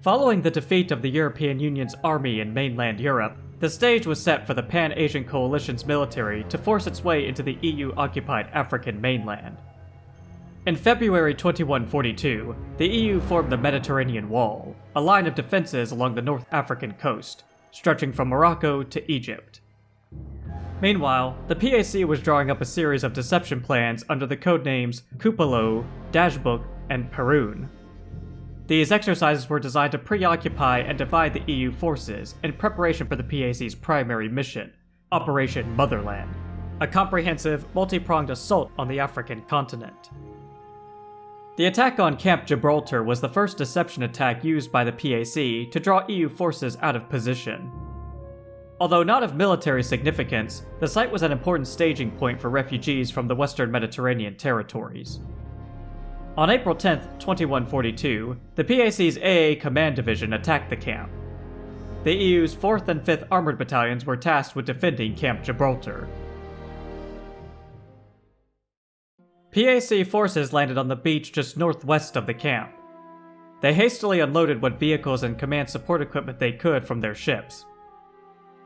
Following the defeat of the European Union's army in mainland Europe, the stage was set for the Pan-Asian Coalition's military to force its way into the EU-occupied African mainland. In February 2142, the EU formed the Mediterranean Wall, a line of defenses along the North African coast, stretching from Morocco to Egypt. Meanwhile, the PAC was drawing up a series of deception plans under the codenames Kupalo, Dashbook, and Perun. These exercises were designed to preoccupy and divide the EU forces in preparation for the PAC's primary mission, Operation Motherland, a comprehensive, multi-pronged assault on the African continent. The attack on Camp Gibraltar was the first deception attack used by the PAC to draw EU forces out of position. Although not of military significance, the site was an important staging point for refugees from the Western Mediterranean territories. On April 10, 2142, the PAC's AA Command Division attacked the camp. The EU's 4th and 5th Armored Battalions were tasked with defending Camp Gibraltar. PAC forces landed on the beach just northwest of the camp. They hastily unloaded what vehicles and command support equipment they could from their ships.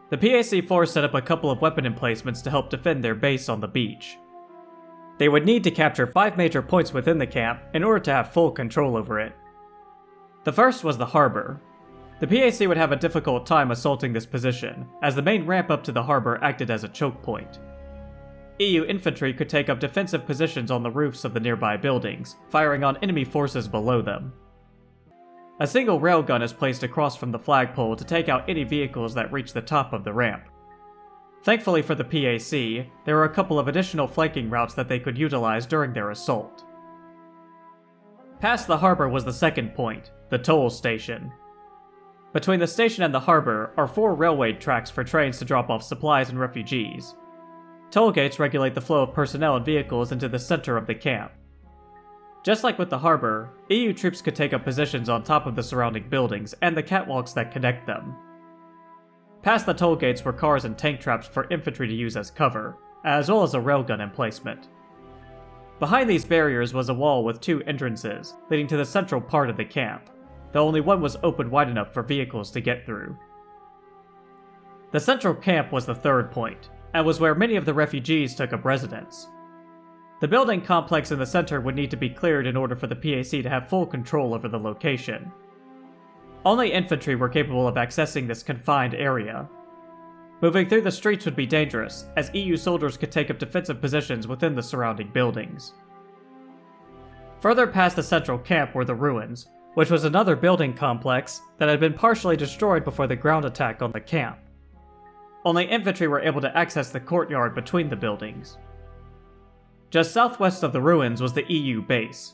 The PAC force set up a couple of weapon emplacements to help defend their base on the beach. They would need to capture 5 major points within the camp in order to have full control over it. The first was the harbor. The PAC would have a difficult time assaulting this position, as the main ramp up to the harbor acted as a choke point. EU infantry could take up defensive positions on the roofs of the nearby buildings, firing on enemy forces below them. A single railgun is placed across from the flagpole to take out any vehicles that reach the top of the ramp. Thankfully for the PAC, there were a couple of additional flanking routes that they could utilize during their assault. Past the harbor was the second point, the toll station. Between the station and the harbor are 4 railway tracks for trains to drop off supplies and refugees. Toll gates regulate the flow of personnel and vehicles into the center of the camp. Just like with the harbor, EU troops could take up positions on top of the surrounding buildings and the catwalks that connect them. Past the toll gates were cars and tank traps for infantry to use as cover, as well as a railgun emplacement. Behind these barriers was a wall with 2 entrances, leading to the central part of the camp, though only one was open wide enough for vehicles to get through. The central camp was the third point, and was where many of the refugees took up residence. The building complex in the center would need to be cleared in order for the PAC to have full control over the location. Only infantry were capable of accessing this confined area. Moving through the streets would be dangerous, as EU soldiers could take up defensive positions within the surrounding buildings. Further past the central camp were the ruins, which was another building complex that had been partially destroyed before the ground attack on the camp. Only infantry were able to access the courtyard between the buildings. Just southwest of the ruins was the EU base.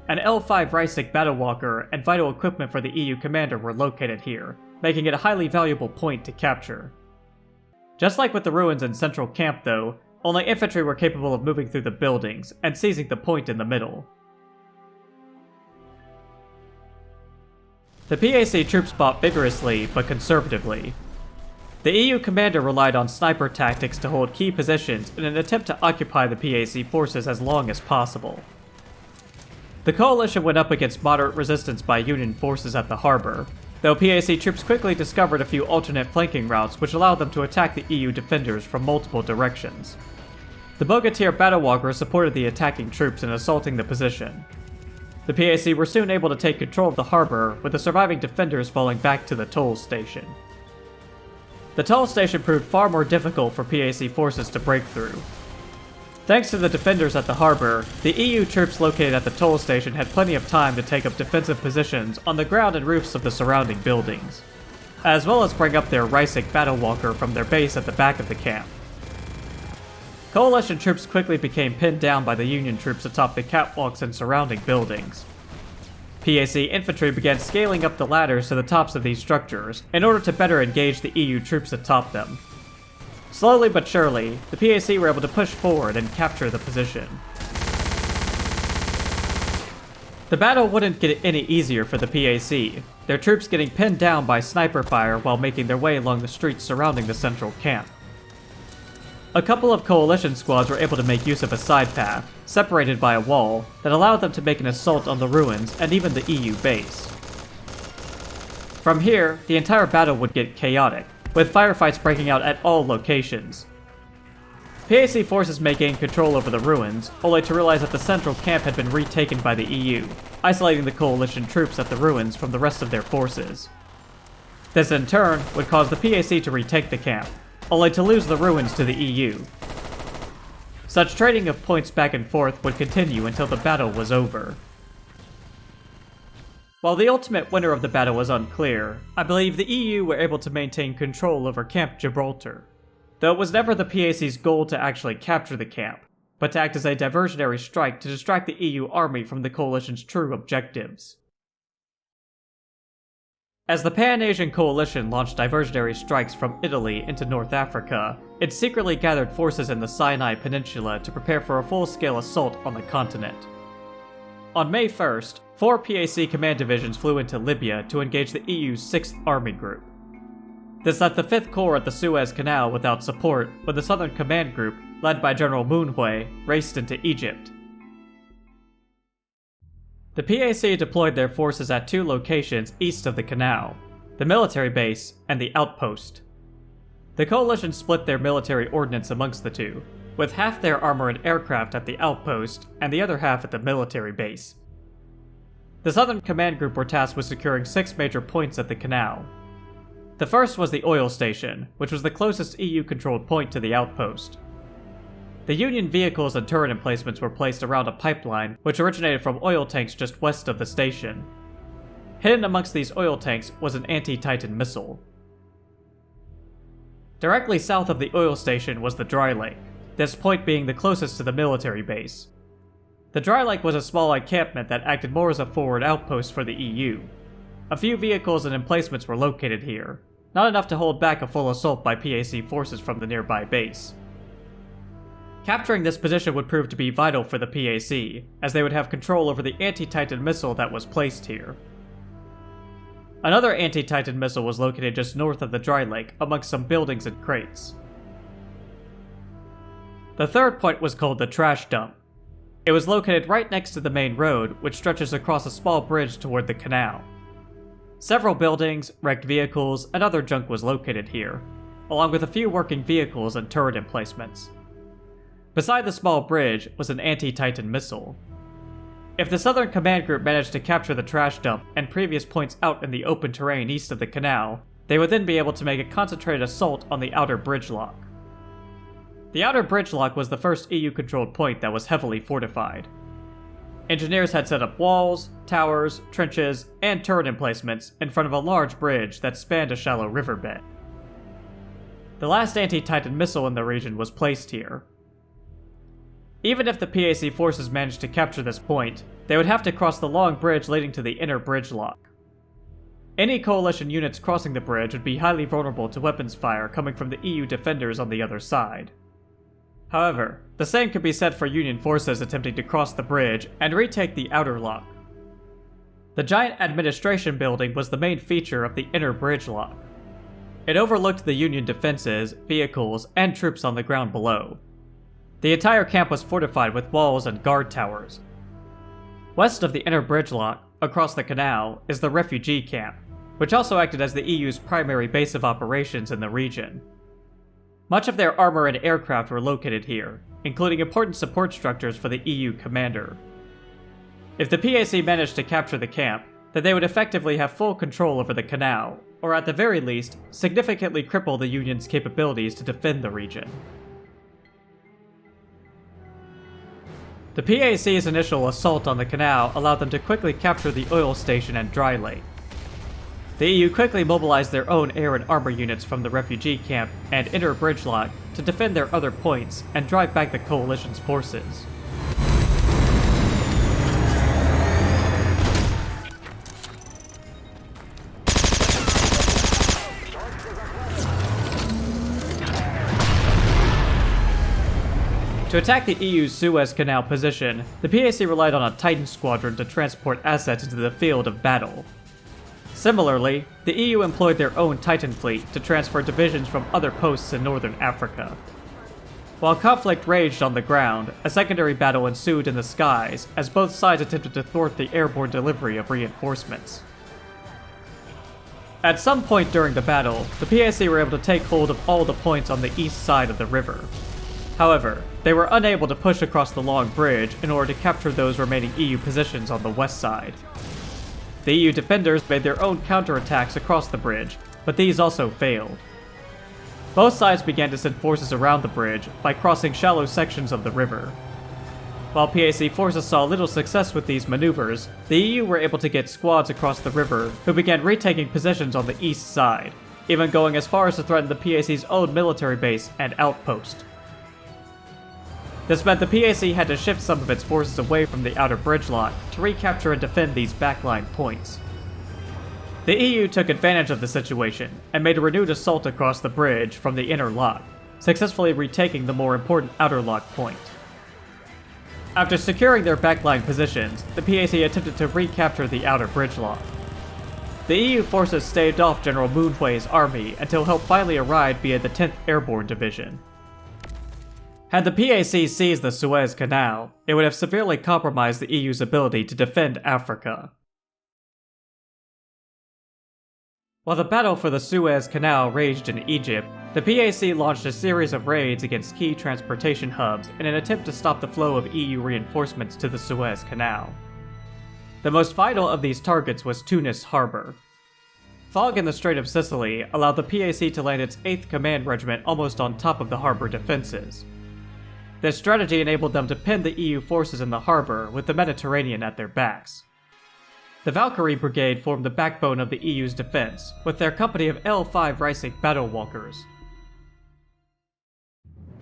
An L5 Reisig battlewalker and vital equipment for the EU commander were located here, making it a highly valuable point to capture. Just like with the ruins in central camp though, only infantry were capable of moving through the buildings and seizing the point in the middle. The PAC troops fought vigorously but conservatively. The EU commander relied on sniper tactics to hold key positions in an attempt to occupy the PAC forces as long as possible. The coalition went up against moderate resistance by Union forces at the harbor, though PAC troops quickly discovered a few alternate flanking routes which allowed them to attack the EU defenders from multiple directions. The Bogatyr battlewalkers supported the attacking troops in assaulting the position. The PAC were soon able to take control of the harbor, with the surviving defenders falling back to the toll station. The toll station proved far more difficult for PAC forces to break through. Thanks to the defenders at the harbor, the EU troops located at the toll station had plenty of time to take up defensive positions on the ground and roofs of the surrounding buildings, as well as bring up their Reisig battlewalker from their base at the back of the camp. Coalition troops quickly became pinned down by the Union troops atop the catwalks and surrounding buildings. PAC infantry began scaling up the ladders to the tops of these structures in order to better engage the EU troops atop them. Slowly but surely, the PAC were able to push forward and capture the position. The battle wouldn't get any easier for the PAC, their troops getting pinned down by sniper fire while making their way along the streets surrounding the central camp. A couple of coalition squads were able to make use of a side path, separated by a wall, that allowed them to make an assault on the ruins and even the EU base. From here, the entire battle would get chaotic, with firefights breaking out at all locations. PAC forces may gain control over the ruins, only to realize that the central camp had been retaken by the EU, isolating the coalition troops at the ruins from the rest of their forces. This in turn would cause the PAC to retake the camp, only to lose the ruins to the EU. Such trading of points back and forth would continue until the battle was over. While the ultimate winner of the battle was unclear, I believe the EU were able to maintain control over Camp Gibraltar, though it was never the PAC's goal to actually capture the camp, but to act as a diversionary strike to distract the EU army from the coalition's true objectives. As the Pan-Asian Coalition launched diversionary strikes from Italy into North Africa, it secretly gathered forces in the Sinai Peninsula to prepare for a full-scale assault on the continent. On May 1st, 4 PAC command divisions flew into Libya to engage the EU's 6th Army Group. This left the 5th Corps at the Suez Canal without support when the Southern Command Group, led by General Moonhui, raced into Egypt. The PAC deployed their forces at 2 locations east of the canal, the military base and the outpost. The coalition split their military ordnance amongst the two, with half their armor and aircraft at the outpost and the other half at the military base. The Southern Command Group were tasked with securing 6 major points at the canal. The first was the oil station, which was the closest EU-controlled point to the outpost. The Union vehicles and turret emplacements were placed around a pipeline which originated from oil tanks just west of the station. Hidden amongst these oil tanks was an anti-Titan missile. Directly south of the oil station was the dry lake, this point being the closest to the military base. The dry lake was a small encampment that acted more as a forward outpost for the EU. A few vehicles and emplacements were located here, not enough to hold back a full assault by PAC forces from the nearby base. Capturing this position would prove to be vital for the PAC, as they would have control over the anti-Titan missile that was placed here. Another anti-Titan missile was located just north of the dry lake, amongst some buildings and crates. The third point was called the trash dump. It was located right next to the main road, which stretches across a small bridge toward the canal. Several buildings, wrecked vehicles, and other junk was located here, along with a few working vehicles and turret emplacements. Beside the small bridge was an anti-Titan missile. If the Southern Command Group managed to capture the trash dump and previous points out in the open terrain east of the canal, they would then be able to make a concentrated assault on the outer bridge lock. The outer bridge lock was the first EU-controlled point that was heavily fortified. Engineers had set up walls, towers, trenches, and turret emplacements in front of a large bridge that spanned a shallow riverbed. The last anti-Titan missile in the region was placed here. Even if the PAC forces managed to capture this point, they would have to cross the long bridge leading to the inner bridge lock. Any coalition units crossing the bridge would be highly vulnerable to weapons fire coming from the EU defenders on the other side. However, the same could be said for Union forces attempting to cross the bridge and retake the outer lock. The giant administration building was the main feature of the inner bridge lock. It overlooked the Union defenses, vehicles, and troops on the ground below. The entire camp was fortified with walls and guard towers. West of the inner bridge lock, across the canal, is the refugee camp, which also acted as the EU's primary base of operations in the region. Much of their armor and aircraft were located here, including important support structures for the EU commander. If the PAC managed to capture the camp, then they would effectively have full control over the canal, or at the very least, significantly cripple the Union's capabilities to defend the region. The PAC's initial assault on the canal allowed them to quickly capture the oil station and dry lake. The EU quickly mobilized their own air and armor units from the refugee camp and inner bridge lock to defend their other points and drive back the coalition's forces. To attack the EU's Suez Canal position, the PAC relied on a Titan squadron to transport assets into the field of battle. Similarly, the EU employed their own Titan fleet to transfer divisions from other posts in northern Africa. While conflict raged on the ground, a secondary battle ensued in the skies as both sides attempted to thwart the airborne delivery of reinforcements. At some point during the battle, the PAC were able to take hold of all the points on the east side of the river. However, they were unable to push across the long bridge in order to capture those remaining EU positions on the west side. The EU defenders made their own counterattacks across the bridge, but these also failed. Both sides began to send forces around the bridge by crossing shallow sections of the river. While PAC forces saw little success with these maneuvers, the EU were able to get squads across the river who began retaking positions on the east side, even going as far as to threaten the PAC's own military base and outpost. This meant the PAC had to shift some of its forces away from the outer bridge lock to recapture and defend these backline points. The EU took advantage of the situation and made a renewed assault across the bridge from the inner lock, successfully retaking the more important outer lock point. After securing their backline positions, the PAC attempted to recapture the outer bridge lock. The EU forces staved off General Moonhui's army until help finally arrived via the 10th Airborne Division. Had the PAC seized the Suez Canal, it would have severely compromised the EU's ability to defend Africa. While the battle for the Suez Canal raged in Egypt, the PAC launched a series of raids against key transportation hubs in an attempt to stop the flow of EU reinforcements to the Suez Canal. The most vital of these targets was Tunis Harbor. Fog in the Strait of Sicily allowed the PAC to land its 8th Command Regiment almost on top of the harbor defenses. This strategy enabled them to pin the EU forces in the harbor with the Mediterranean at their backs. The Valkyrie Brigade formed the backbone of the EU's defense, with their company of L5 Reisig battle walkers.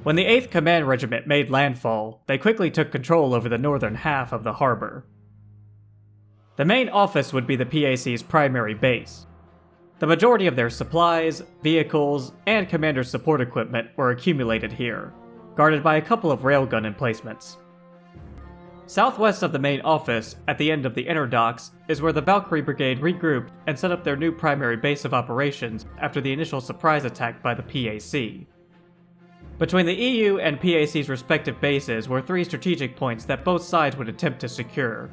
When the 8th Command Regiment made landfall, they quickly took control over the northern half of the harbor. The main office would be the PAC's primary base. The majority of their supplies, vehicles, and commander support equipment were accumulated here, guarded by a couple of railgun emplacements. Southwest of the main office, at the end of the inner docks, is where the Valkyrie Brigade regrouped and set up their new primary base of operations after the initial surprise attack by the PAC. Between the EU and PAC's respective bases were 3 strategic points that both sides would attempt to secure.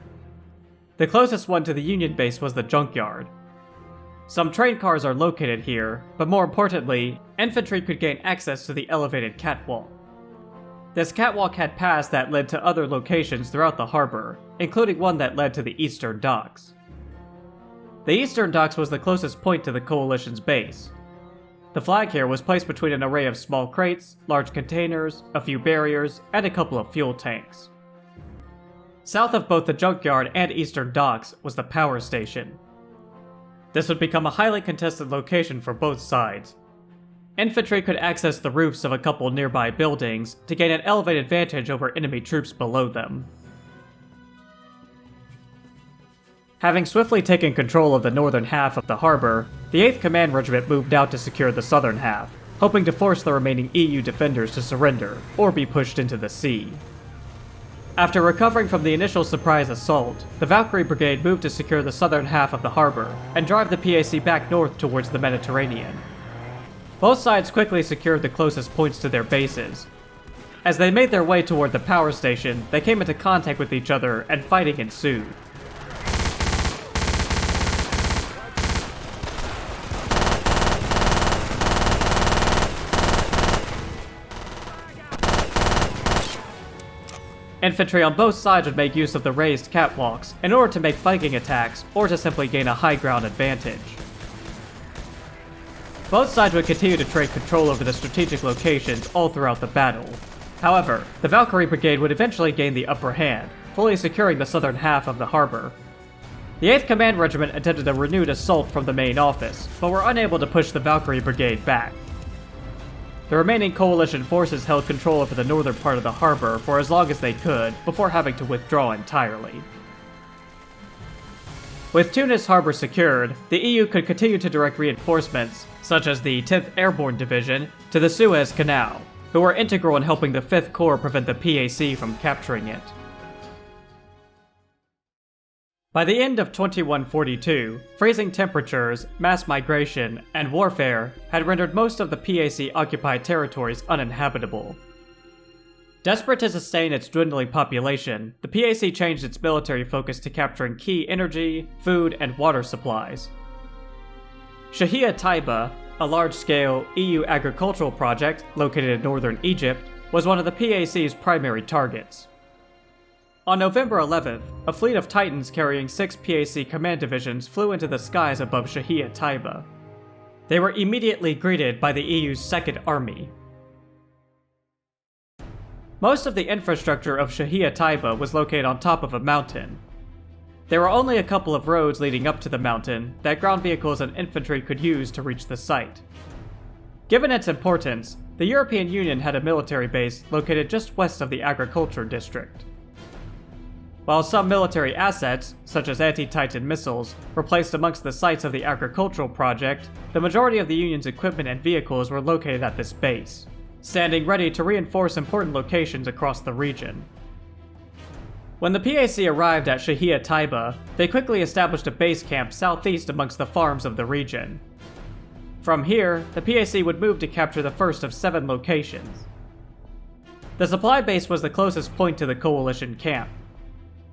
The closest one to the Union base was the junkyard. Some train cars are located here, but more importantly, infantry could gain access to the elevated catwalk. This catwalk had paths that led to other locations throughout the harbor, including one that led to the eastern docks. The eastern docks was the closest point to the Coalition's base. The flag here was placed between an array of small crates, large containers, a few barriers, and a couple of fuel tanks. South of both the junkyard and eastern docks was the power station. This would become a highly contested location for both sides. Infantry could access the roofs of a couple nearby buildings to gain an elevated advantage over enemy troops below them. Having swiftly taken control of the northern half of the harbor, the 8th Command Regiment moved out to secure the southern half, hoping to force the remaining EU defenders to surrender or be pushed into the sea. After recovering from the initial surprise assault, the Valkyrie Brigade moved to secure the southern half of the harbor and drive the PAC back north towards the Mediterranean. Both sides quickly secured the closest points to their bases. As they made their way toward the power station, they came into contact with each other and fighting ensued. Infantry on both sides would make use of the raised catwalks in order to make flanking attacks or to simply gain a high ground advantage. Both sides would continue to trade control over the strategic locations all throughout the battle. However, the Valkyrie Brigade would eventually gain the upper hand, fully securing the southern half of the harbor. The 8th Command Regiment attempted a renewed assault from the main office, but were unable to push the Valkyrie Brigade back. The remaining Coalition forces held control over the northern part of the harbor for as long as they could, before having to withdraw entirely. With Tunis Harbor secured, the EU could continue to direct reinforcements, such as the 10th Airborne Division, to the Suez Canal, who were integral in helping the 5th Corps prevent the PAC from capturing it. By the end of 2142, freezing temperatures, mass migration, and warfare had rendered most of the PAC-occupied territories uninhabitable. Desperate to sustain its dwindling population, the PAC changed its military focus to capturing key energy, food, and water supplies. Shahia Taiba, a large-scale EU agricultural project located in northern Egypt, was one of the PAC's primary targets. On November 11th, a fleet of Titans carrying 6 PAC command divisions flew into the skies above Shahia Taiba. They were immediately greeted by the EU's Second Army. Most of the infrastructure of Shahia Taiba was located on top of a mountain. There were only a couple of roads leading up to the mountain that ground vehicles and infantry could use to reach the site. Given its importance, the European Union had a military base located just west of the agriculture district. While some military assets, such as anti-Titan missiles, were placed amongst the sites of the agricultural project, the majority of the Union's equipment and vehicles were located at this base, standing ready to reinforce important locations across the region. When the PAC arrived at Shahia Taiba, they quickly established a base camp southeast amongst the farms of the region. From here, the PAC would move to capture the first of 7 locations. The supply base was the closest point to the coalition camp.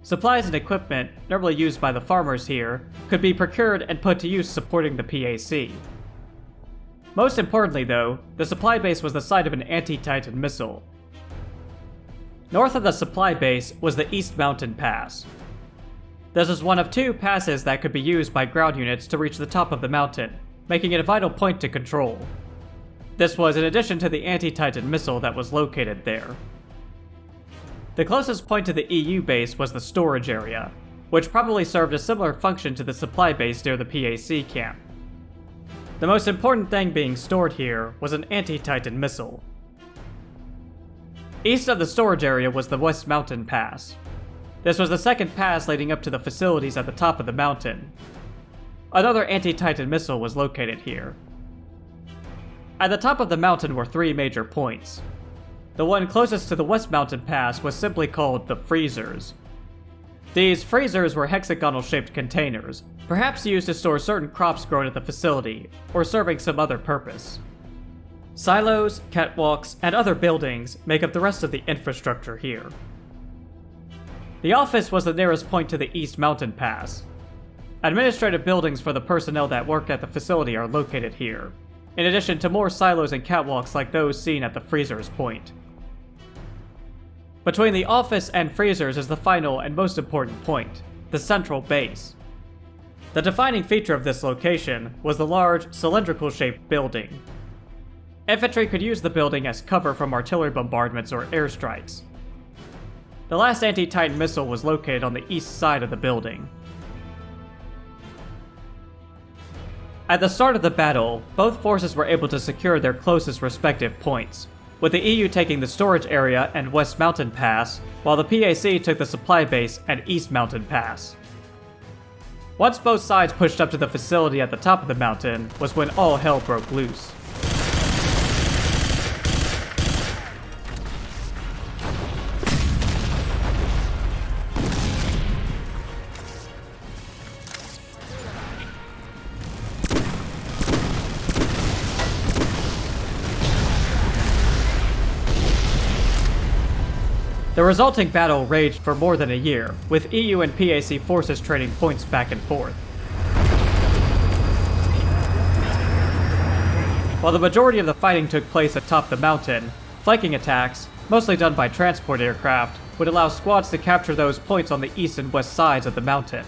Supplies and equipment, normally used by the farmers here, could be procured and put to use supporting the PAC. Most importantly though, the supply base was the site of an anti-Titan missile. North of the supply base was the East Mountain Pass. This was one of 2 passes that could be used by ground units to reach the top of the mountain, making it a vital point to control. This was in addition to the anti-Titan missile that was located there. The closest point to the EU base was the storage area, which probably served a similar function to the supply base near the PAC camp. The most important thing being stored here was an anti-Titan missile. East of the storage area was the West Mountain Pass. This was the second pass leading up to the facilities at the top of the mountain. Another anti-Titan missile was located here. At the top of the mountain were 3 major points. The one closest to the West Mountain Pass was simply called the freezers. These freezers were hexagonal-shaped containers, perhaps used to store certain crops grown at the facility, or serving some other purpose. Silos, catwalks, and other buildings make up the rest of the infrastructure here. The office was the nearest point to the East Mountain Pass. Administrative buildings for the personnel that work at the facility are located here, in addition to more silos and catwalks like those seen at the freezers point. Between the office and freezers is the final and most important point, the central base. The defining feature of this location was the large, cylindrical-shaped building. Infantry could use the building as cover from artillery bombardments or airstrikes. The last anti-Titan missile was located on the east side of the building. At the start of the battle, both forces were able to secure their closest respective points, with the EU taking the storage area and West Mountain Pass, while the PAC took the supply base and East Mountain Pass. Once both sides pushed up to the facility at the top of the mountain was when all hell broke loose. The resulting battle raged for more than a year, with EU and PAC forces trading points back and forth. While the majority of the fighting took place atop the mountain, flanking attacks, mostly done by transport aircraft, would allow squads to capture those points on the east and west sides of the mountain.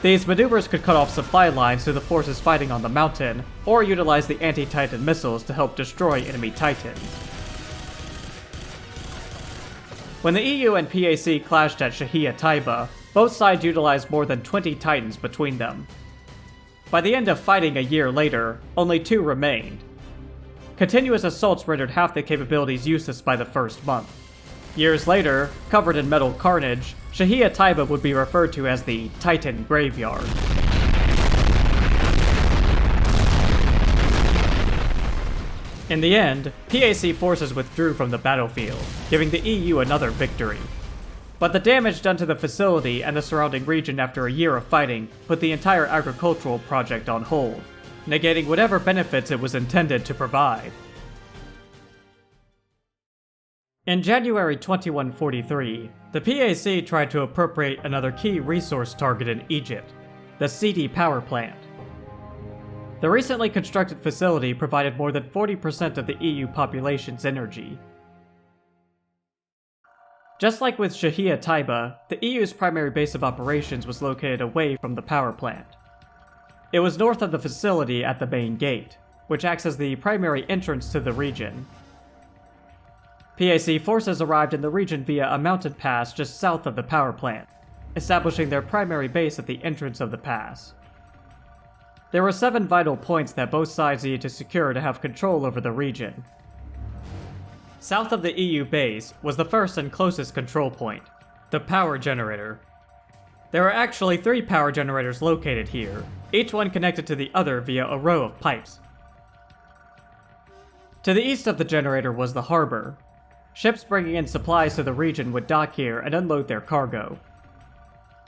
These maneuvers could cut off supply lines to the forces fighting on the mountain, or utilize the anti-Titan missiles to help destroy enemy Titans. When the EU and PAC clashed at Shahia Taiba, both sides utilized more than 20 Titans between them. By the end of fighting a year later, only 2 remained. Continuous assaults rendered half the capabilities useless by the first month. Years later, covered in metal carnage, Shahia Taiba would be referred to as the Titan Graveyard. In the end, PAC forces withdrew from the battlefield, giving the EU another victory. But the damage done to the facility and the surrounding region after a year of fighting put the entire agricultural project on hold, negating whatever benefits it was intended to provide. In January 2143, the PAC tried to appropriate another key resource target in Egypt, the Sidi power plant. The recently constructed facility provided more than 40% of the EU population's energy. Just like with Shahia Taiba, the EU's primary base of operations was located away from the power plant. It was north of the facility at the main gate, which acts as the primary entrance to the region. PAC forces arrived in the region via a mountain pass just south of the power plant, establishing their primary base at the entrance of the pass. There were 7 vital points that both sides needed to secure to have control over the region. South of the EU base was the first and closest control point, the power generator. There are actually 3 power generators located here, each one connected to the other via a row of pipes. To the east of the generator was the harbor. Ships bringing in supplies to the region would dock here and unload their cargo.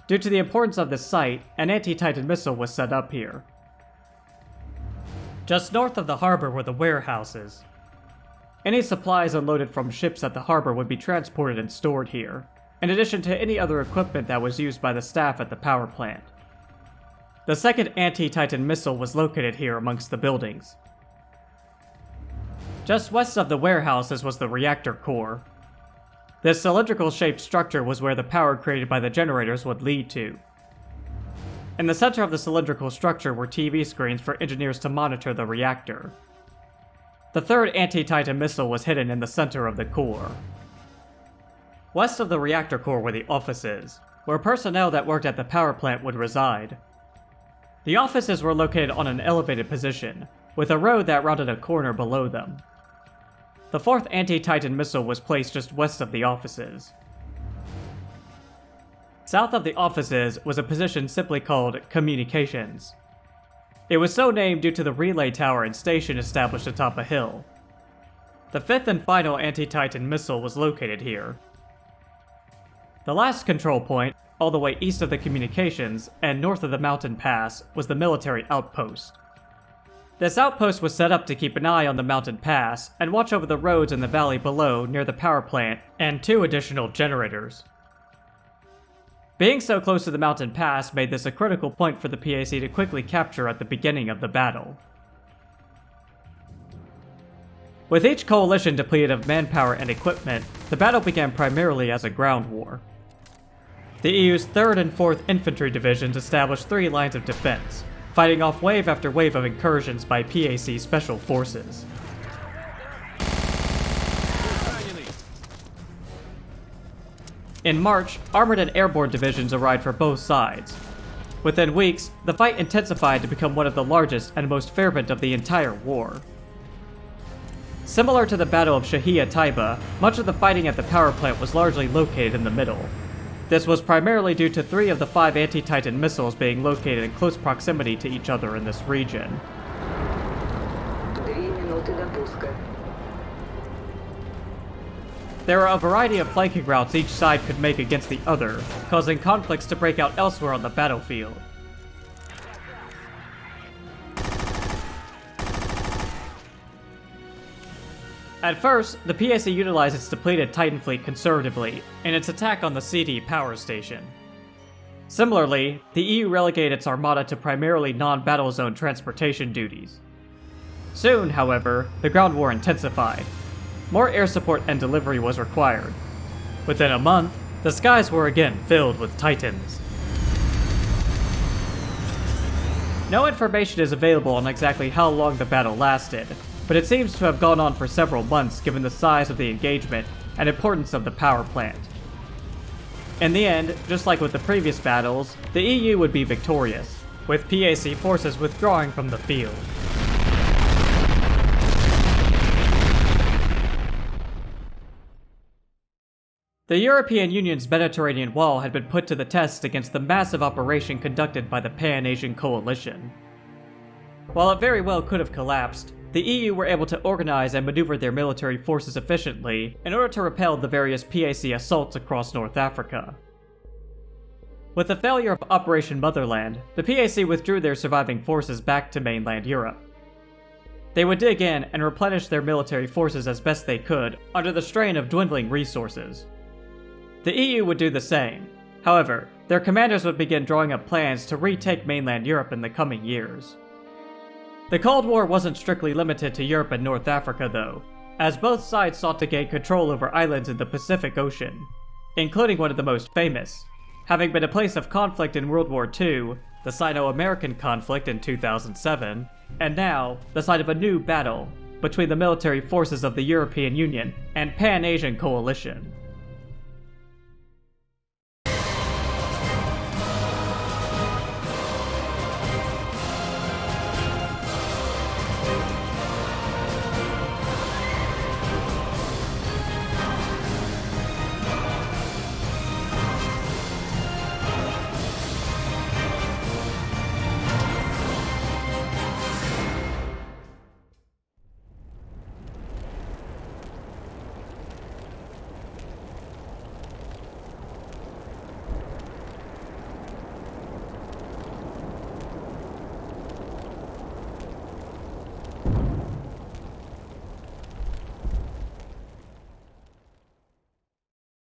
Due to the importance of this site, an anti-Titan missile was set up here. Just north of the harbor were the warehouses. Any supplies unloaded from ships at the harbor would be transported and stored here, in addition to any other equipment that was used by the staff at the power plant. The second anti-Titan missile was located here amongst the buildings. Just west of the warehouses was the reactor core. This cylindrical-shaped structure was where the power created by the generators would lead to. In the center of the cylindrical structure were TV screens for engineers to monitor the reactor. The third anti-Titan missile was hidden in the center of the core. West of the reactor core were the offices, where personnel that worked at the power plant would reside. The offices were located on an elevated position, with a road that rounded a corner below them. The fourth anti-Titan missile was placed just west of the offices. South of the offices was a position simply called Communications. It was so named due to the relay tower and station established atop a hill. The fifth and final anti-Titan missile was located here. The last control point, all the way east of the communications and north of the mountain pass, was the military outpost. This outpost was set up to keep an eye on the mountain pass and watch over the roads in the valley below near the power plant and 2 additional generators. Being so close to the mountain pass made this a critical point for the PAC to quickly capture at the beginning of the battle. With each coalition depleted of manpower and equipment, the battle began primarily as a ground war. The EU's 3rd and 4th Infantry Divisions established 3 lines of defense, fighting off wave after wave of incursions by PAC Special Forces. In March, armored and airborne divisions arrived for both sides. Within weeks, the fight intensified to become one of the largest and most fervent of the entire war. Similar to the Battle of Shahia Taiba, much of the fighting at the power plant was largely located in the middle. This was primarily due to 3 of the 5 anti-Titan missiles being located in close proximity to each other in this region. There are a variety of flanking routes each side could make against the other, causing conflicts to break out elsewhere on the battlefield. At first, the PAC utilized its depleted Titan fleet conservatively in its attack on the CD power station. Similarly, the EU relegated its armada to primarily non-battle zone transportation duties. Soon, however, the ground war intensified. More air support and delivery was required. Within a month, the skies were again filled with Titans. No information is available on exactly how long the battle lasted, but it seems to have gone on for several months given the size of the engagement and importance of the power plant. In the end, just like with the previous battles, the EU would be victorious, with PAC forces withdrawing from the field. The European Union's Mediterranean Wall had been put to the test against the massive operation conducted by the Pan-Asian Coalition. While it very well could have collapsed, the EU were able to organize and maneuver their military forces efficiently in order to repel the various PAC assaults across North Africa. With the failure of Operation Motherland, the PAC withdrew their surviving forces back to mainland Europe. They would dig in and replenish their military forces as best they could under the strain of dwindling resources. The EU would do the same. However, their commanders would begin drawing up plans to retake mainland Europe in the coming years. The Cold War wasn't strictly limited to Europe and North Africa though, as both sides sought to gain control over islands in the Pacific Ocean, including one of the most famous, having been a place of conflict in World War II, the Sino-American conflict in 2007, and now the site of a new battle between the military forces of the European Union and Pan-Asian Coalition.